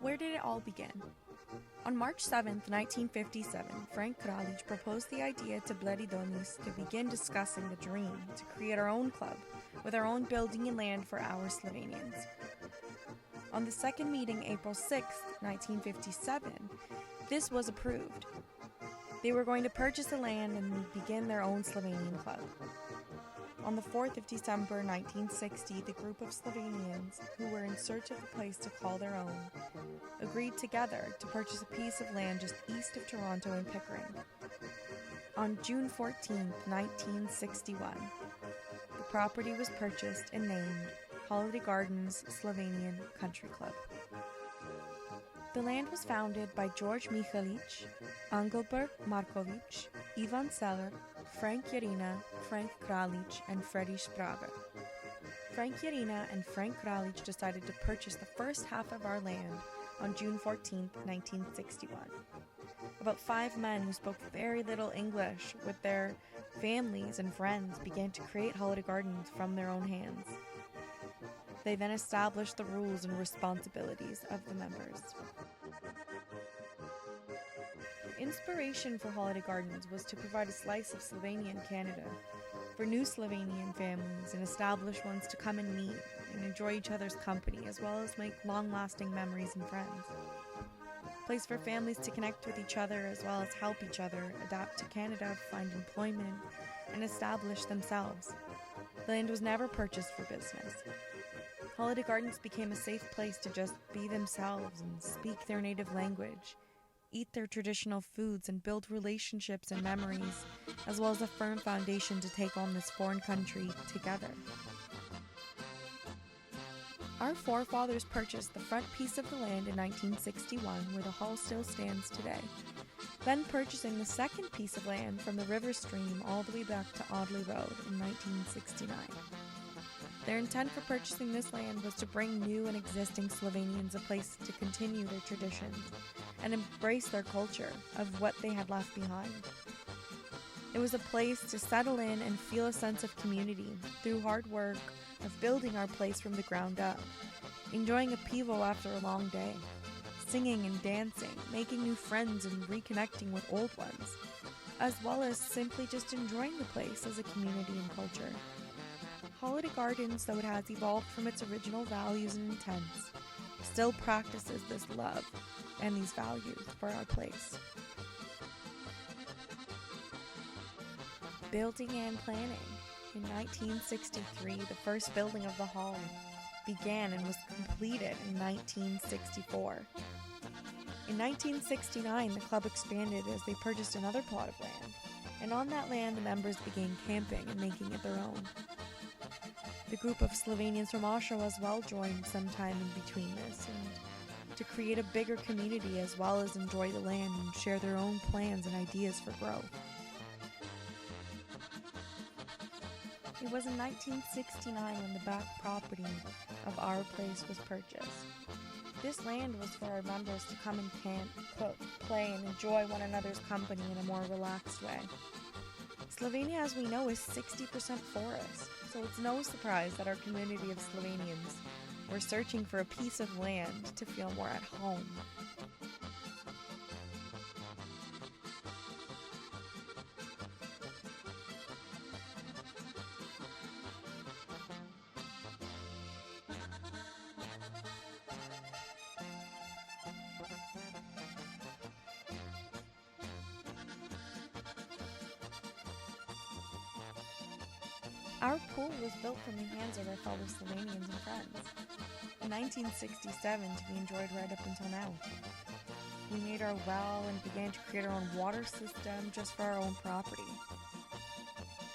Where did it all begin? On March 7, 1957, Frank Kraljic proposed the idea to Bledidonis to begin discussing the dream to create our own club with our own building and land for our Slovenians. On the second meeting, April 6, 1957, this was approved. They were going to purchase the land and begin their own Slovenian club. On the 4th of December 1960, the group of Slovenians, who were in search of a place to call their own, agreed together to purchase a piece of land just east of Toronto in Pickering. On June 14, 1961, the property was purchased and named Holiday Gardens Slovenian Country Club. The land was founded by George Mihalic, Engelbert Markovic, Ivan Seller, Frank Jarina, Frank Kraljic, and Freddy Sprague. Frank Jarina and Frank Kraljic decided to purchase the first half of our land on June 14, 1961. About 5 men who spoke very little English with their families and friends began to create Holiday Gardens from their own hands. They then established the rules and responsibilities of the members. The inspiration for Holiday Gardens was to provide a slice of Slovenian Canada for new Slovenian families and established ones to come and meet and enjoy each other's company, as well as make long-lasting memories and friends. A place for families to connect with each other, as well as help each other adapt to Canada, find employment, and establish themselves. The land was never purchased for business. Holiday Gardens became a safe place to just be themselves and speak their native language, eat their traditional foods, and build relationships and memories, as well as a firm foundation to take on this foreign country together. Our forefathers purchased the front piece of the land in 1961, where the hall still stands today, then purchasing the second piece of land from the river stream all the way back to Audley Road in 1969. Their intent for purchasing this land was to bring new and existing Slovenians a place to continue their traditions and embrace their culture of what they had left behind. It was a place to settle in and feel a sense of community through hard work of building our place from the ground up, enjoying a pivo after a long day, singing and dancing, making new friends and reconnecting with old ones, as well as simply just enjoying the place as a community and culture. Holiday Gardens, though it has evolved from its original values and intents, still practices this love and these values for our place. Building and planning. In 1963, the first building of the hall began and was completed in 1964. In 1969, the club expanded as they purchased another plot of land, and on that land the members began camping and making it their own. The group of Slovenians from Oshawa as well joined sometime in between this, and to create a bigger community as well as enjoy the land and share their own plans and ideas for growth. It was in 1969 when the back property of our place was purchased. This land was for our members to come and camp, cook, play, and enjoy one another's company in a more relaxed way. Slovenia, as we know, is 60% forest, so it's no surprise that our community of Slovenians were searching for a piece of land to feel more at home. Our pool was built from the hands of our fellow Slovenians and friends. In 1967, to be enjoyed right up until now. We made our well and began to create our own water system just for our own property.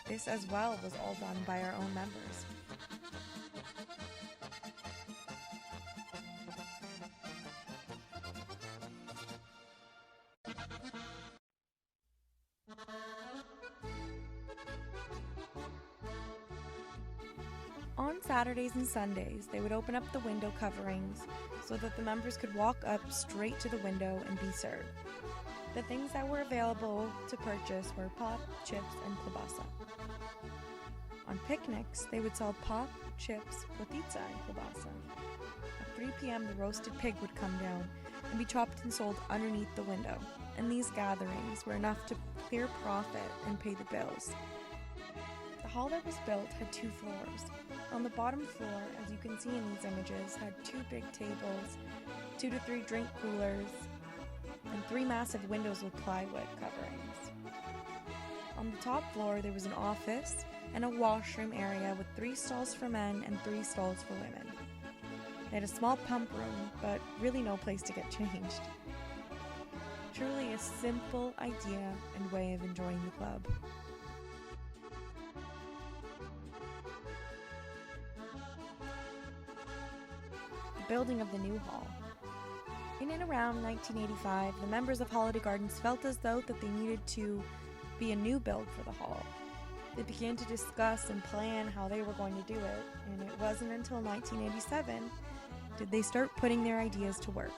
This as well was all done by our own members. On Saturdays and Sundays, they would open up the window coverings so that the members could walk up straight to the window and be served. The things that were available to purchase were pop, chips, and kielbasa. On picnics, they would sell pop, chips, potica, and kielbasa. At 3 p.m., the roasted pig would come down and be chopped and sold underneath the window, and these gatherings were enough to clear profit and pay the bills. The hall that was built had 2 floors. On the bottom floor, as you can see in these images, had 2 big tables, 2 to 3 drink coolers, and 3 massive windows with plywood coverings. On the top floor, there was an office and a washroom area with 3 stalls for men and 3 stalls for women. They had a small pump room, but really no place to get changed. Truly a simple idea and way of enjoying the club. The building of the new hall. In and around 1985, the members of Holiday Gardens felt as though that they needed to be a new build for the hall. They began to discuss and plan how they were going to do it, and it wasn't until 1987 did they start putting their ideas to work.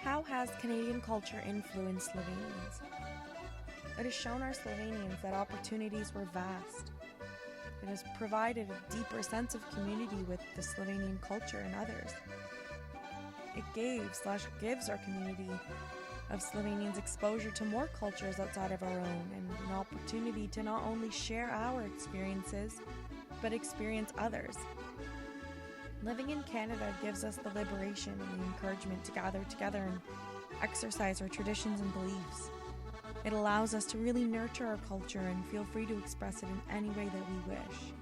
How has Canadian culture influenced Slovenians? It has shown our Slovenians that opportunities were vast. It has provided a deeper sense of community with the Slovenian culture and others. It gives our community of Slovenians exposure to more cultures outside of our own, and an opportunity to not only share our experiences, but experience others. Living in Canada gives us the liberation and the encouragement to gather together and exercise our traditions and beliefs. It allows us to really nurture our culture and feel free to express it in any way that we wish.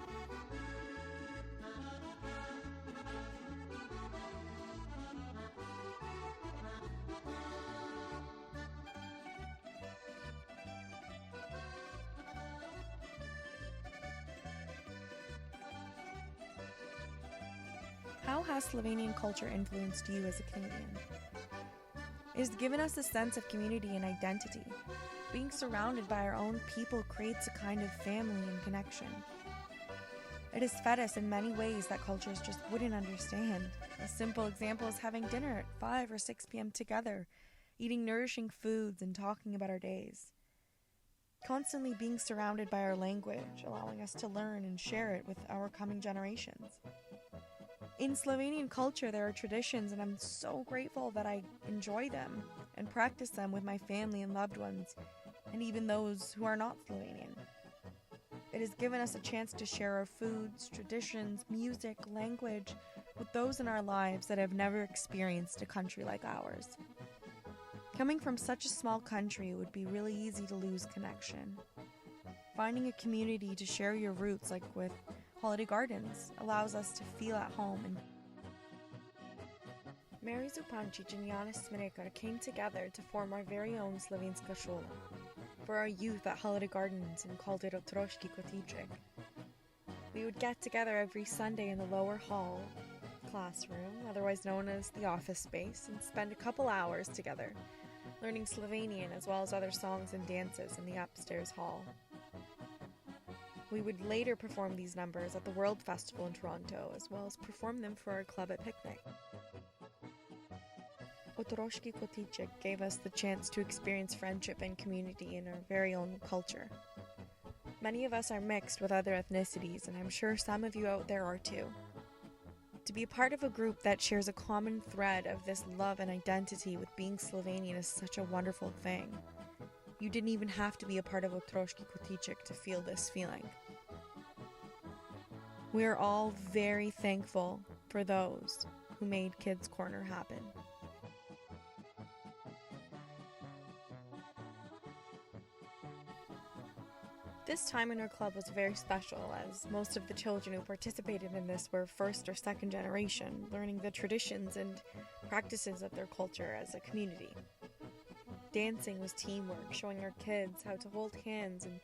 How has Slovenian culture influenced you as a Canadian? It has given us a sense of community and identity. Being surrounded by our own people creates a kind of family and connection. It has fed us in many ways that cultures just wouldn't understand. A simple example is having dinner at 5 or 6 p.m. together, eating nourishing foods and talking about our days. Constantly being surrounded by our language, allowing us to learn and share it with our coming generations. In Slovenian culture, there are traditions, and I'm so grateful that I enjoy them and practice them with my family and loved ones, and even those who are not Slovenian. It has given us a chance to share our foods, traditions, music, language with those in our lives that have never experienced a country like ours. Coming from such a small country, it would be really easy to lose connection. Finding a community to share your roots, like with Holiday Gardens, allows us to feel at home. And Mary Zupancic and Janis Smrekar came together to form our very own Slovenska šola for our youth at Holiday Gardens and called it Otroški kotiček. We would get together every Sunday in the lower hall classroom, otherwise known as the office space, and spend a couple hours together, learning Slovenian as well as other songs and dances in the upstairs hall. We would later perform these numbers at the World Festival in Toronto, as well as perform them for our club at Picnic. Otroški kotiček gave us the chance to experience friendship and community in our very own culture. Many of us are mixed with other ethnicities, and I'm sure some of you out there are too. To be a part of a group that shares a common thread of this love and identity with being Slovenian is such a wonderful thing. You didn't even have to be a part of Otroški kotiček to feel this feeling. We are all very thankful for those who made Kids Corner happen. This time in our club was very special, as most of the children who participated in this were first or second generation, learning the traditions and practices of their culture as a community. Dancing was teamwork, showing our kids how to hold hands and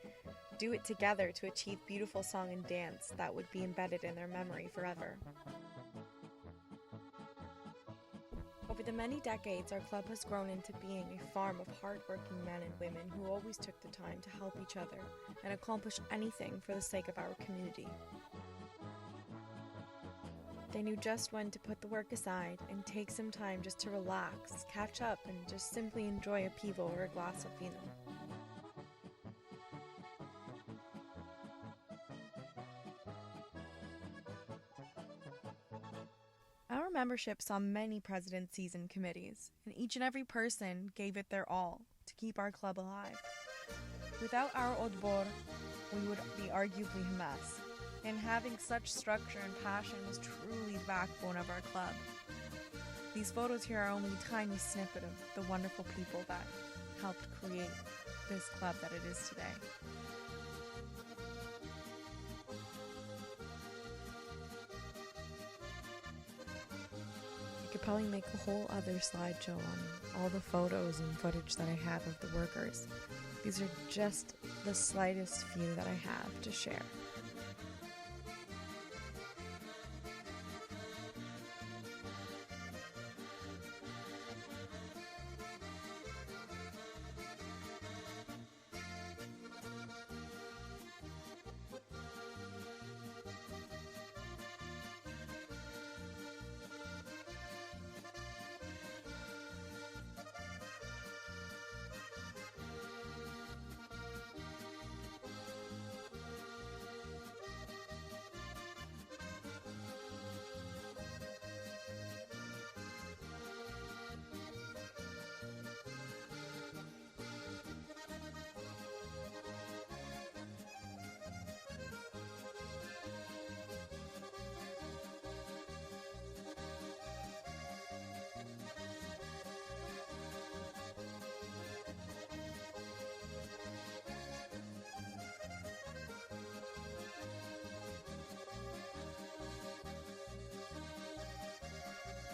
do it together to achieve beautiful song and dance that would be embedded in their memory forever. Over the many decades, our club has grown into being a farm of hard-working men and women who always took the time to help each other and accomplish anything for the sake of our community. They knew just when to put the work aside and take some time just to relax, catch up, and just simply enjoy a pivo or a glass of vino. Our membership saw many presidencies and committees, and each and every person gave it their all to keep our club alive. Without our odbor, we would be arguably a mess, and having such structure and passion was truly the backbone of our club. These photos here are only a tiny snippet of the wonderful people that helped create this club that it is today. I could probably make a whole other slideshow on all the photos and footage that I have of the workers. These are just the slightest few that I have to share.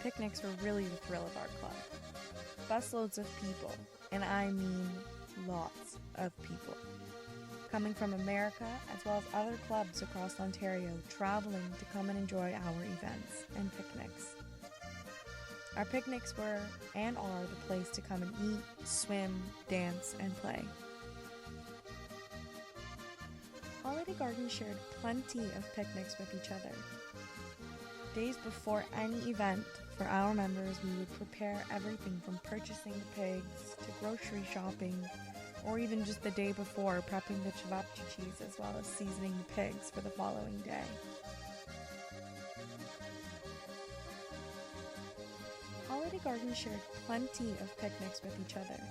Picnics were really the thrill of our club. Busloads of people, and I mean lots of people, coming from America as well as other clubs across Ontario, traveling to come and enjoy our events and picnics. Our picnics were and are the place to come and eat, swim, dance, and play. Holiday Garden shared plenty of picnics with each other. Days before any event for our members, we would prepare everything from purchasing the pigs to grocery shopping, or even just the day before prepping the cevapcicis as well as seasoning the pigs for the following day. Holiday Garden shared plenty of picnics with each other.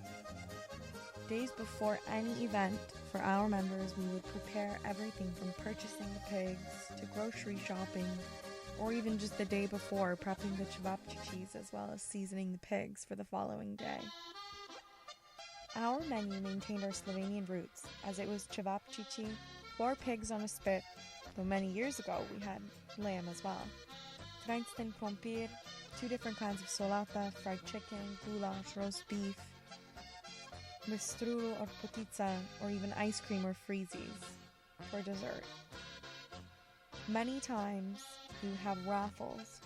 Days before any event for our members, we would prepare everything from purchasing the pigs to grocery shopping, or even just the day before prepping the cevapcicis as well as seasoning the pigs for the following day. Our menu maintained our Slovenian roots, as it was cevapcici, 4 pigs on a spit, though many years ago we had lamb as well. Krajinski krompir, 2 different kinds of solata, fried chicken, goulash, roast beef, with strudel or potica, or even ice cream or freezies for dessert. Many times we would have raffles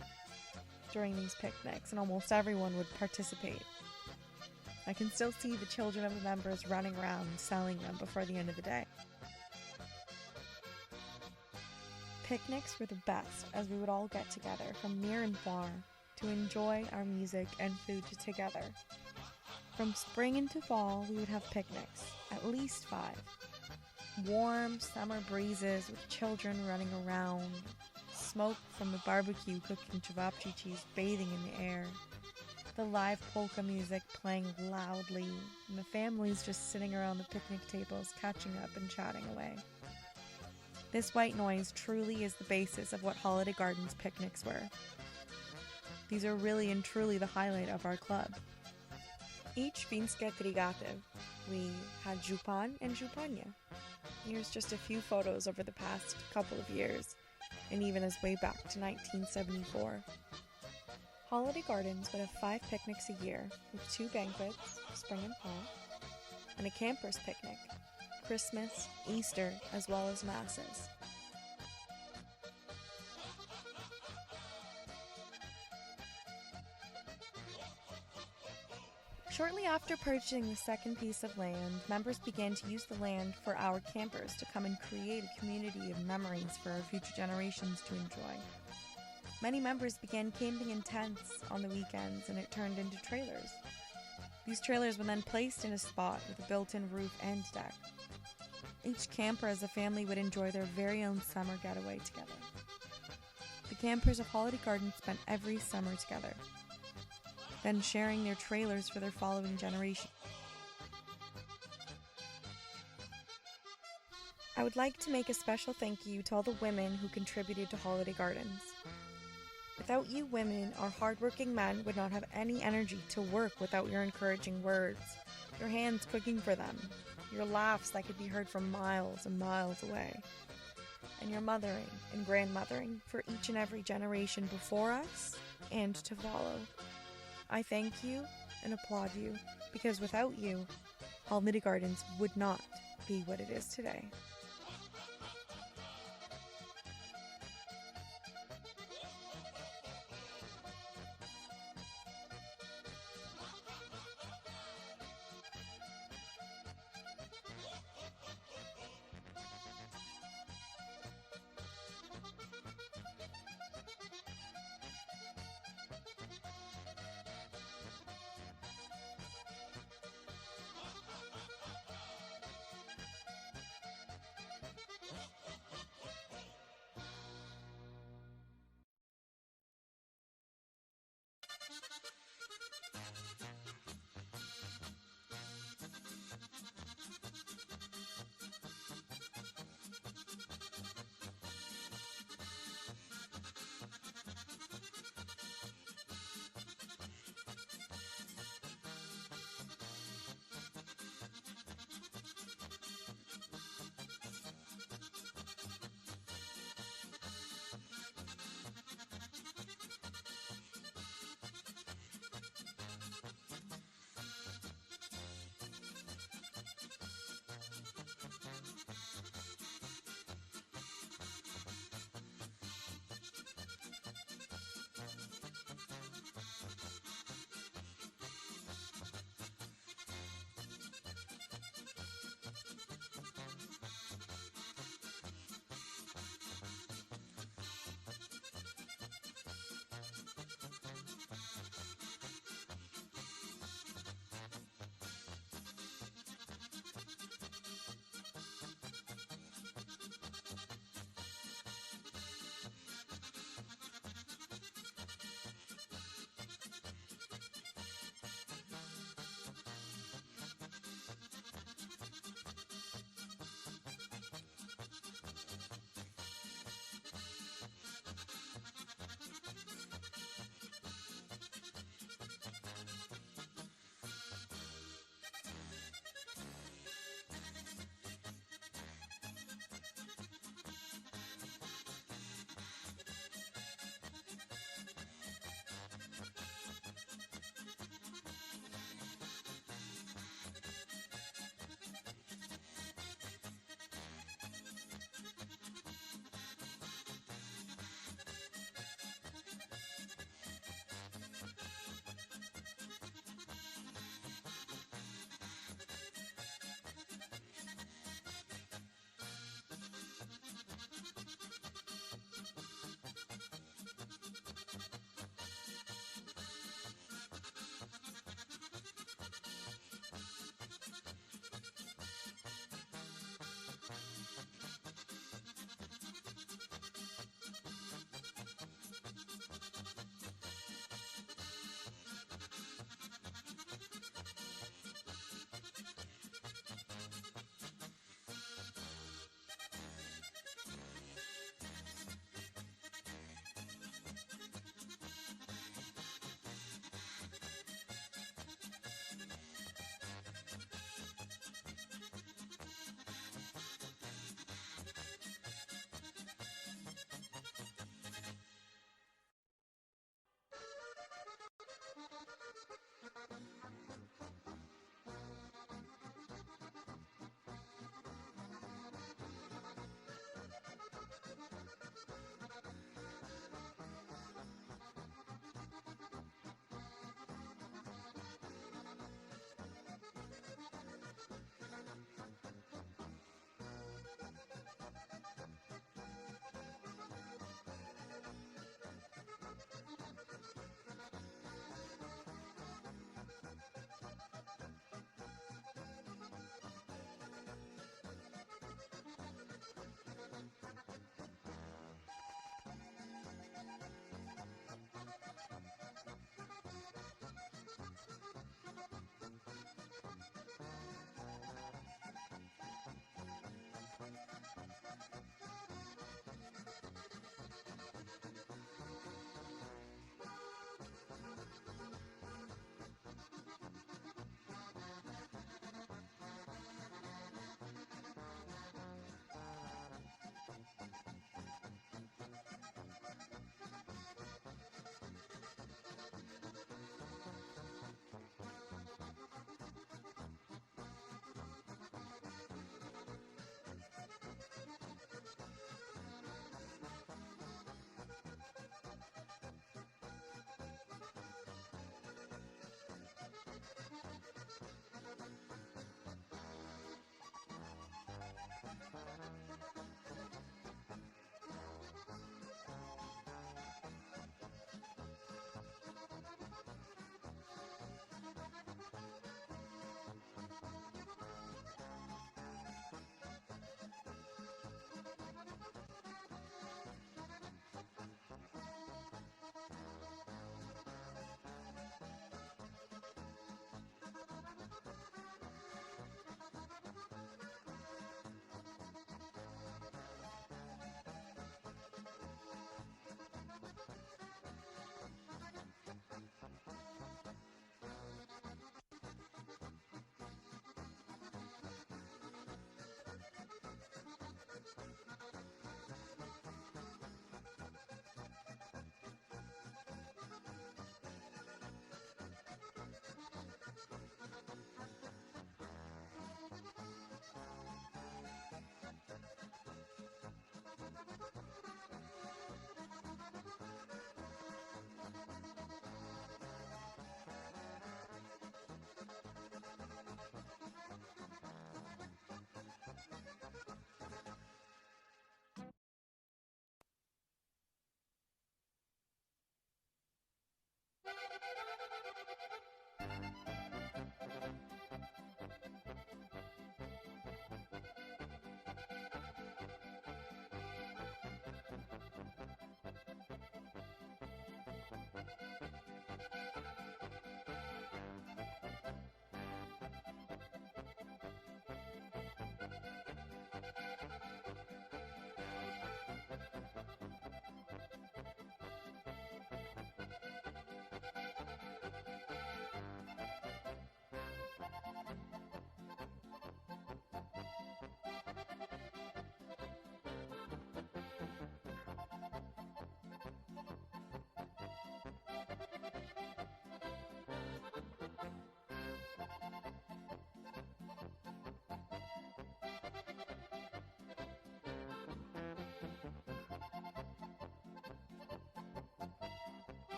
during these picnics, and almost everyone would participate. I can still see the children of the members running around selling them before the end of the day. Picnics were the best, as we would all get together from near and far to enjoy our music and food together. From spring into fall, we would have picnics, at least 5. Warm summer breezes with children running around, smoke from the barbecue cooking cevapcicis bathing in the air, the live polka music playing loudly, and the families just sitting around the picnic tables catching up and chatting away. This white noise truly is the basis of what Holiday Gardens picnics were. These are really and truly the highlight of our club. Each Finske Trigatev, we had Župan and Županja. Here's just a few photos over the past couple of years, and even as way back to 1974. Holiday Gardens would have 5 picnics a year, with 2 banquets, spring and fall, and a campers picnic, Christmas, Easter, as well as masses. Shortly after purchasing the second piece of land, members began to use the land for our campers to come and create a community of memories for our future generations to enjoy. Many members began camping in tents on the weekends, and it turned into trailers. These trailers were then placed in a spot with a built-in roof and deck. Each camper as a family would enjoy their very own summer getaway together. The campers of Holiday Gardens spent every summer together, then sharing their trailers for their following generation. I would like to make a special thank you to all the women who contributed to Holiday Gardens. Without you women, our hardworking men would not have any energy to work without your encouraging words, your hands cooking for them, your laughs that could be heard from miles and miles away, and your mothering and grandmothering for each and every generation before us and to follow. I thank you and applaud you, because without you, Holiday Gardens would not be what it is today.